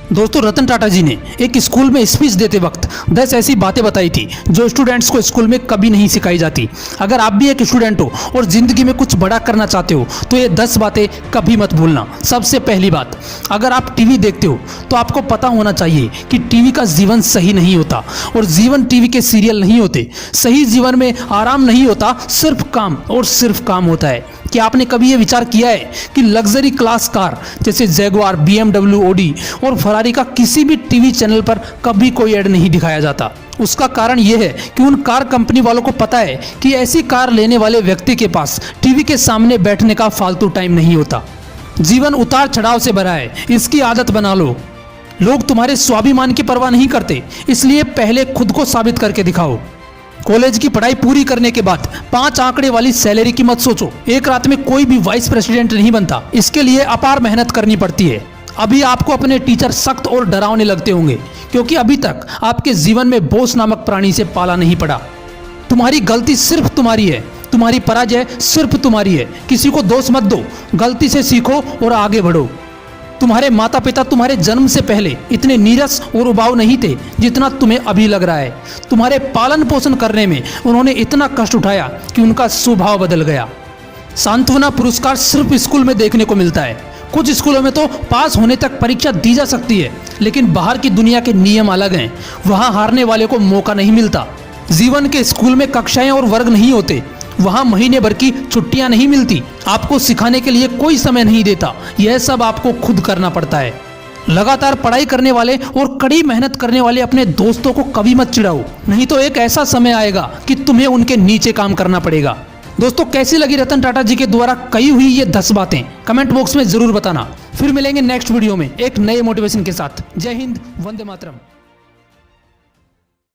दोस्तों रतन टाटा जी ने एक स्कूल में स्पीच देते वक्त 10 ऐसी बातें बताई थी जो स्टूडेंट्स को स्कूल में कभी नहीं सिखाई जाती। अगर आप भी एक स्टूडेंट हो और ज़िंदगी में कुछ बड़ा करना चाहते हो तो ये 10 बातें कभी मत भूलना। सबसे पहली बात, अगर आप टीवी देखते हो तो आपको पता होना चाहिए कि टीवी का जीवन सही नहीं होता और जीवन टीवी के सीरियल नहीं होते। सही जीवन में आराम नहीं होता, सिर्फ काम और सिर्फ काम होता है। क्या आपने कभी ये विचार किया है कि लग्जरी क्लास कार जैसे जैगुआर, BMW, ऑडी और फरारी का किसी भी टीवी चैनल पर कभी कोई ऐड नहीं दिखाया जाता? उसका कारण यह है कि उन कार कंपनी वालों को पता है कि ऐसी कार लेने वाले व्यक्ति के पास टीवी के सामने बैठने का फालतू टाइम नहीं होता। जीवन उतार चढ़ाव से भरा है, इसकी आदत बना लो। लोग तुम्हारे स्वाभिमान की परवाह नहीं करते, इसलिए पहले खुद को साबित करके दिखाओ। कॉलेज की पढ़ाई पूरी करने के बाद 5 आंकड़े वाली सैलरी की मत सोचो। एक रात में कोई भी वाइस प्रेसिडेंट नहीं बनता, इसके लिए अपार मेहनत करनी पड़ती है। अभी आपको अपने टीचर सख्त और डरावने लगते होंगे क्योंकि अभी तक आपके जीवन में बॉस नामक प्राणी से पाला नहीं पड़ा। तुम्हारी गलती सिर्फ तुम्हारी है, तुम्हारी पराजय सिर्फ तुम्हारी है। किसी को दोष मत दो, गलती से सीखो और आगे बढ़ो। तुम्हारे माता पिता तुम्हारे जन्म से पहले इतने नीरस और उबाऊ नहीं थे जितना तुम्हें अभी लग रहा है। तुम्हारे पालन पोषण करने में उन्होंने इतना कष्ट उठाया कि उनका स्वभाव बदल गया। सांत्वना पुरस्कार सिर्फ स्कूल में देखने को मिलता है। कुछ स्कूलों में तो पास होने तक परीक्षा दी जा सकती है, लेकिन बाहर की दुनिया के नियम अलग हैं। वहाँ हारने वाले को मौका नहीं मिलता। जीवन के स्कूल में कक्षाएं और वर्ग नहीं होते, वहाँ महीने भर की छुट्टियां नहीं मिलती। आपको सिखाने के लिए कोई समय नहीं देता, यह सब आपको खुद करना पड़ता है। लगातार पढ़ाई करने वाले और कड़ी मेहनत करने वाले अपने दोस्तों को कभी मत चिढ़ाओ, नहीं तो एक ऐसा समय आएगा कि तुम्हें उनके नीचे काम करना पड़ेगा। दोस्तों कैसी लगी रतन टाटा जी के द्वारा कही हुई ये 10 बातें कमेंट बॉक्स में जरूर बताना। फिर मिलेंगे नेक्स्ट वीडियो में एक नए मोटिवेशन के साथ। जय हिंद, वंदे मातरम।